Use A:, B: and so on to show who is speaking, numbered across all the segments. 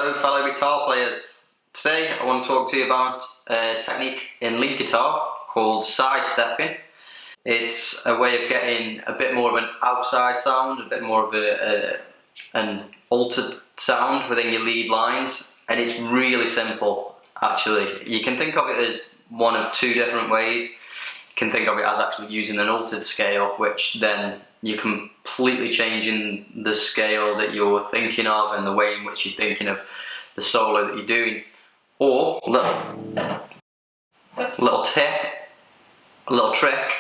A: Hello fellow guitar players. Today I want to talk to you about a technique in lead guitar called sidestepping. It's a way of getting a bit more of an outside sound, a bit more of an altered sound within your lead lines, and it's really simple actually. You can think of it as one of two different ways. You can think of it as actually using an altered scale, which then you're completely changing the scale that you're thinking of and the way in which you're thinking of the solo that you're doing. Or little tip, a little trick,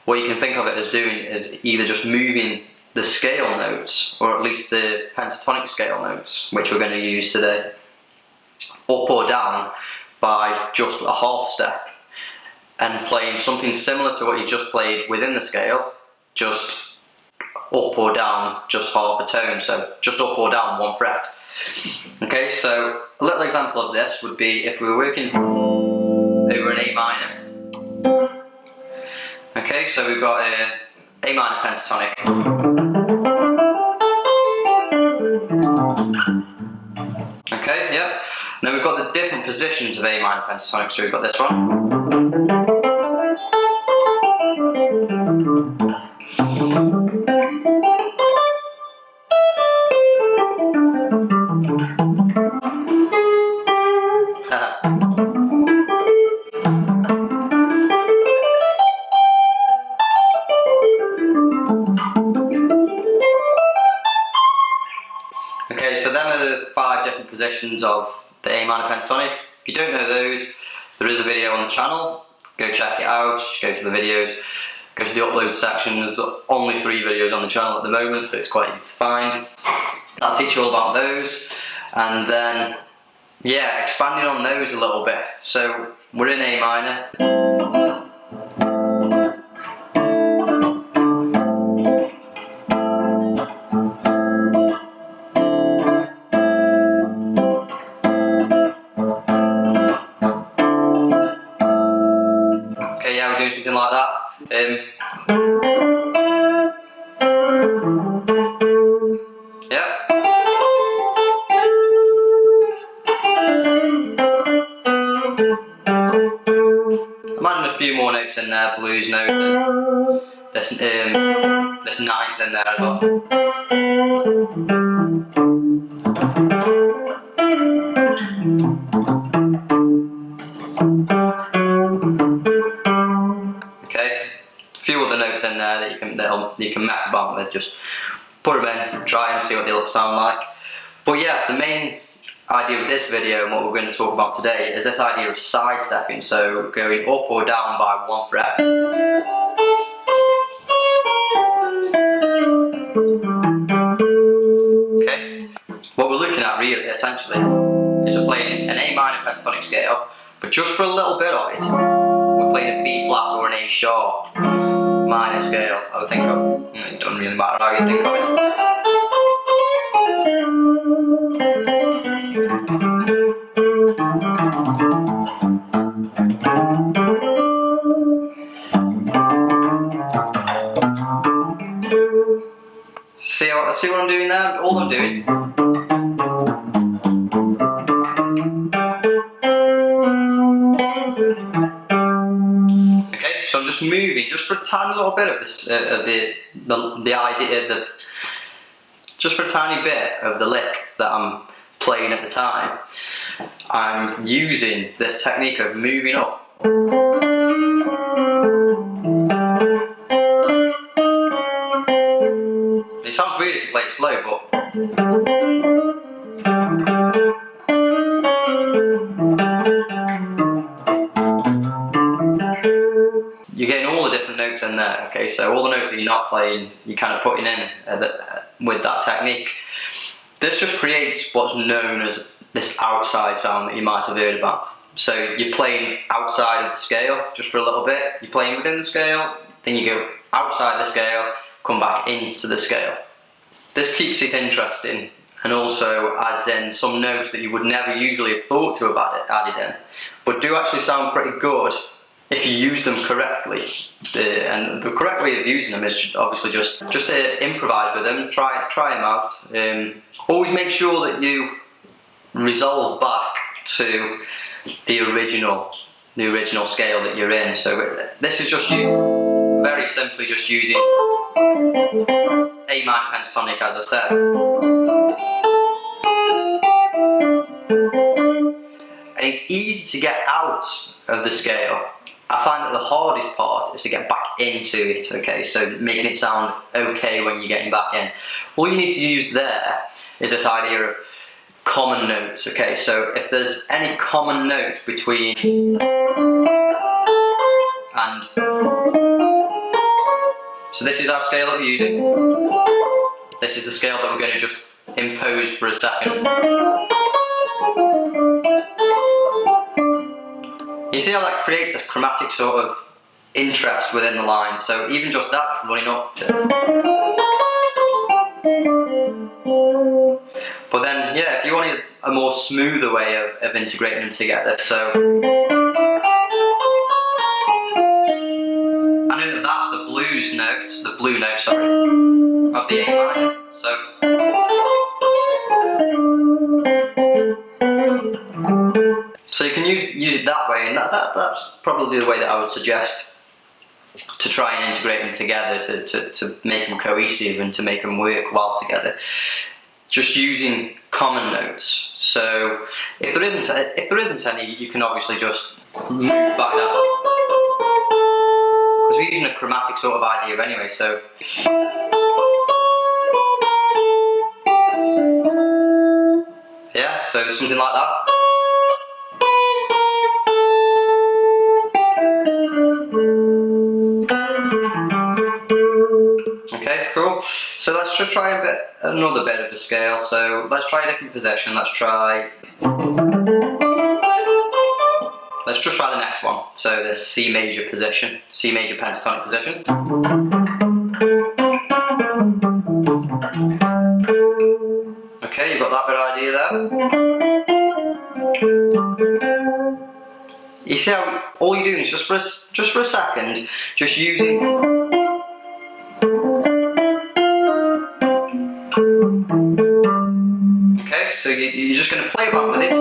A: what you can think of it as doing is either just moving the scale notes, or at least the pentatonic scale notes, which we're going to use today, up or down by just a half step, and playing something similar to what you just played within the scale, just up or down just half a tone, so just up or down one fret. Okay, so a little example of this would be if we were working over an A minor. Okay, so we've got a minor pentatonic. Okay, yeah. Then we've got the different positions of A minor pentatonic, so we've got this one. Okay, so them are the 5 different positions of the A minor pentatonic. If you don't know those, there is a video on the channel. Go check it out. Just go to the videos, go to the upload section. There's only 3 videos on the channel at the moment, so it's quite easy to find. I'll teach you all about those, and then yeah, expanding on those a little bit. So we're in A minor. Okay, yeah, we're doing something like that. Yeah. I'm adding a few more notes in there, blues notes, and this ninth in there as well. Okay, a few other notes in there that you can mess about with. Just put them in, try and see what they sound like. But yeah, the main idea of this video and what we're going to talk about today is this idea of sidestepping, so going up or down by one fret. Okay, what we're looking at really essentially is we're playing an A minor pentatonic scale, but just for a little bit of it we're playing a B flat or an A sharp minor scale. I would think of, it doesn't really matter how you think of it. See what I'm doing there? All I'm doing. Okay, so I'm just moving just for a tiny little bit of this, just for a tiny bit of the lick that I'm playing at the time. I'm using this technique of moving up. It sounds weird if you play it slow, but you're getting all the different notes in there. Okay, so all the notes that you're not playing, you're kind of putting in with that technique. This just creates what's known as this outside sound that you might have heard about. So you're playing outside of the scale just for a little bit. You're playing within the scale, then you go outside the scale, come back into the scale. This keeps it interesting and also adds in some notes that you would never usually have thought to have added in, but do actually sound pretty good if you use them correctly. And the correct way of using them is obviously just to improvise with them, try them out. Always make sure that you resolve back to the original scale that you're in. So this is just used very simply, just using A minor pentatonic, as I said. And it's easy to get out of the scale. I find that the hardest part is to get back into it, okay? So making it sound okay when you're getting back in. All you need to use there is this idea of common notes, okay? So if there's any common notes between and, so this is our scale that we're using. This is the scale that we're going to just impose for a second. You see how that creates this chromatic sort of interest within the line, so even just that, just running up. But then, yeah, if you wanted a more smoother way of integrating them together, so I know that that's the blues note, the blue note, sorry, of the A minor, so. So you can use it that way, and that's probably the way that I would suggest to try and integrate them together, to make them cohesive and to make them work well together. Just using common notes. So if there isn't any, you can obviously just move back down, because we're using a chromatic sort of idea anyway. So. Yeah, so something like that. Okay, cool. So let's just try another bit of the scale. So let's try a different position. Let's just try the next one. So the C major position, C major pentatonic position. Okay, you've got that bit of idea there. You see how all you're doing is just for a second, just using. Okay, so you're just going to play about with it.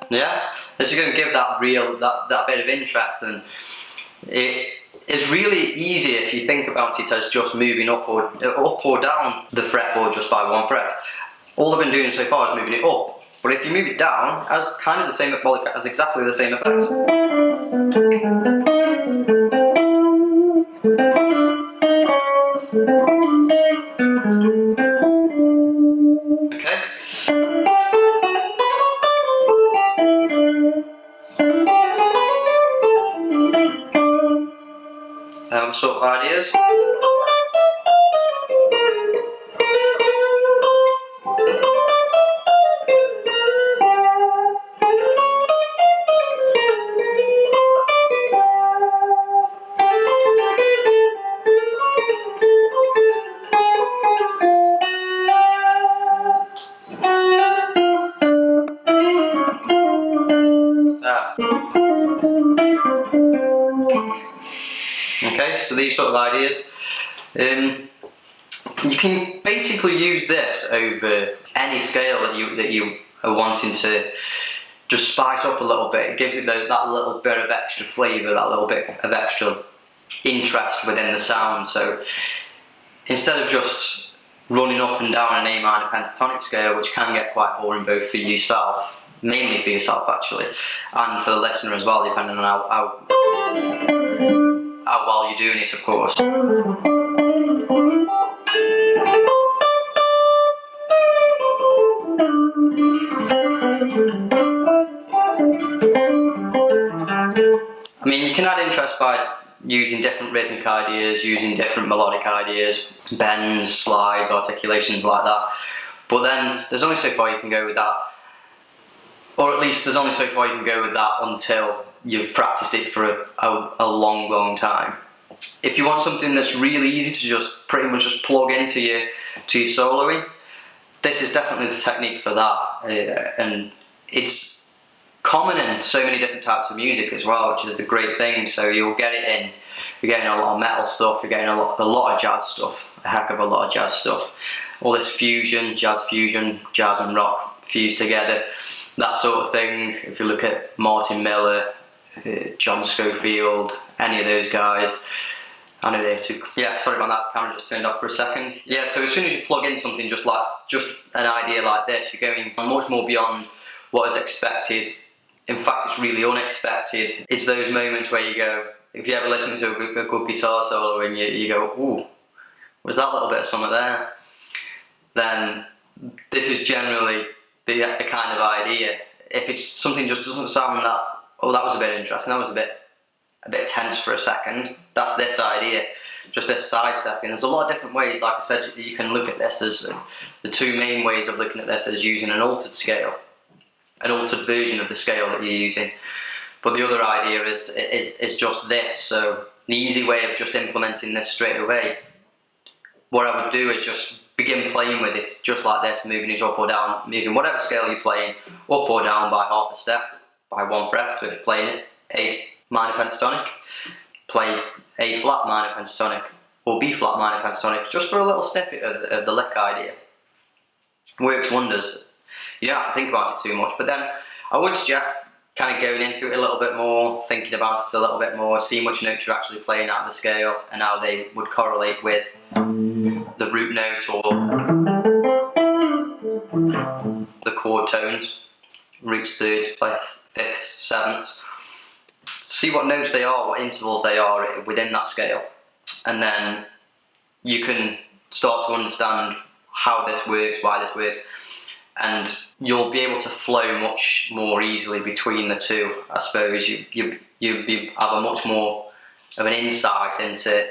A: Yeah, this is going to give that that bit of interest, and it's really easy if you think about it as just moving up or down the fretboard just by one fret. All I've been doing so far is moving it up, but if you move it down, it has kind of the same, well, it has exactly the same effect. Okay. Sort of ideas. Okay, so these sort of ideas. You can basically use this over any scale that you are wanting to just spice up a little bit. It gives it that little bit of extra flavour, that little bit of extra interest within the sound. So instead of just running up and down an A minor pentatonic scale, which can get quite boring both for yourself, mainly for yourself actually, and for the listener as well, depending on how well you're doing it, of course. I mean, you can add interest by using different rhythmic ideas, using different melodic ideas, bends, slides, articulations like that. But then there's only so far you can go with that, or at least there's only so far you can go with that until you've practiced it for a long time. If you want something that's really easy to just pretty much just plug into your soloing, this is definitely the technique for that, and it's common in so many different types of music as well, which is the great thing. So you'll get it in, you're getting a lot of metal stuff, you're getting a lot of jazz stuff, a heck of a lot of jazz stuff. All this fusion, jazz and rock fused together, that sort of thing. If you look at Martin Miller, John Scofield, any of those guys, I know they took. Yeah, sorry about that. The camera just turned off for a second. Yeah, so as soon as you plug in something just an idea like this, you're going much more beyond what is expected. In fact, it's really unexpected. It's those moments where you go, if you ever listen to a good guitar solo and you go, ooh, was that little bit of something there? Then this is generally the kind of idea. If it's something just doesn't sound that, oh, that was a bit interesting, that was a bit tense for a second, that's this idea, just this sidestepping. There's a lot of different ways, like I said, you can look at this as the two main ways of looking at this is using an altered scale, an altered version of the scale that you're using. But the other idea is just this. So the easy way of just implementing this straight away, what I would do is just begin playing with it just like this, moving it up or down, moving whatever scale you're playing up or down by half a step, by one fret. So if you're playing it A minor pentatonic, play A flat minor pentatonic or B flat minor pentatonic, just for a little snippet of the lick idea. Works wonders. You don't have to think about it too much, but then I would suggest kind of going into it a little bit more, thinking about it a little bit more, seeing which notes you're actually playing out of the scale and how they would correlate with the root note or the chord tones, roots, thirds, fifths, sevenths. See what notes they are, what intervals they are within that scale, and then you can start to understand how this works, why this works, and you'll be able to flow much more easily between the two. I suppose you have a much more of an insight into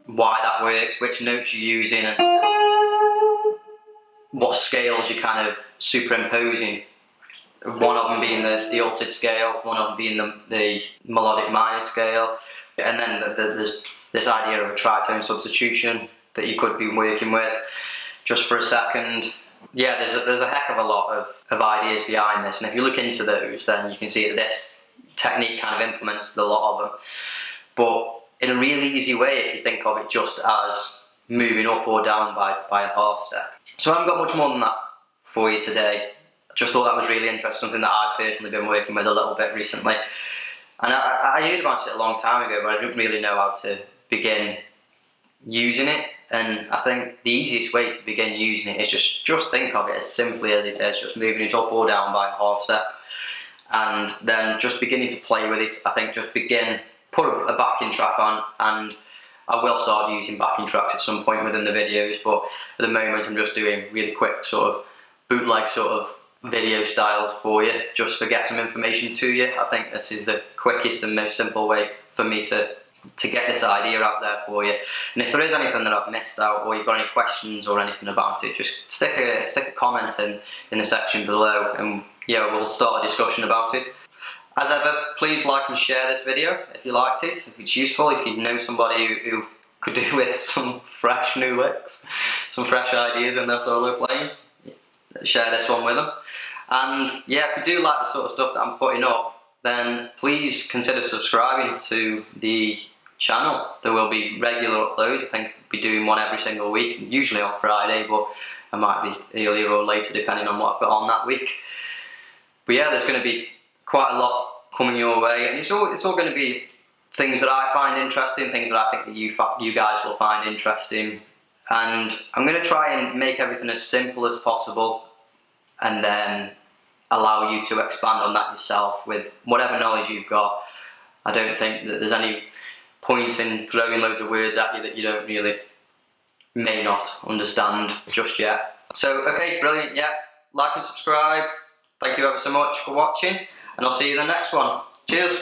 A: why that works, which notes you're using, and what scales you're kind of superimposing. One of them being the altered scale, one of them being the melodic minor scale, and then there's this idea of a tritone substitution that you could be working with just for a second. Yeah, there's a heck of a lot of ideas behind this, and if you look into those, then you can see that this technique kind of implements a lot of them, but in a really easy way if you think of it just as moving up or down by a half step. So I haven't got much more than that for you today. Just thought that was really interesting, something that I've personally been working with a little bit recently. And I heard about it a long time ago, but I didn't really know how to begin using it. And I think the easiest way to begin using it is just think of it as simply as it is, just moving it up or down by a half step. And then just beginning to play with it. I think just put a backing track on, and I will start using backing tracks at some point within the videos, but at the moment I'm just doing really quick sort of bootleg sort of video styles for you, just to get some information to you. I think this is the quickest and most simple way for me to get this idea out there for you. And if there is anything that I've missed out, or you've got any questions or anything about it, just stick a comment in the section below, and yeah, we'll start a discussion about it. As ever, please like and share this video if you liked it, if it's useful, if you know somebody who could do with some fresh new licks, some fresh ideas in their solo playing. Share this one with them. And yeah, if you do like the sort of stuff that I'm putting up, then please consider subscribing to the channel. There will be regular uploads. I think I'll be doing one every single week, usually on Friday, but I might be earlier or later depending on what I've got on that week. But yeah, there's going to be quite a lot coming your way, and it's all going to be things that I find interesting, things that I think that you guys will find interesting. And I'm going to try and make everything as simple as possible, and then allow you to expand on that yourself with whatever knowledge you've got. I don't think that there's any point in throwing loads of words at you that you don't really, may not understand just yet. So, okay, brilliant, yeah, like and subscribe. Thank you ever so much for watching, and I'll see you in the next one. Cheers.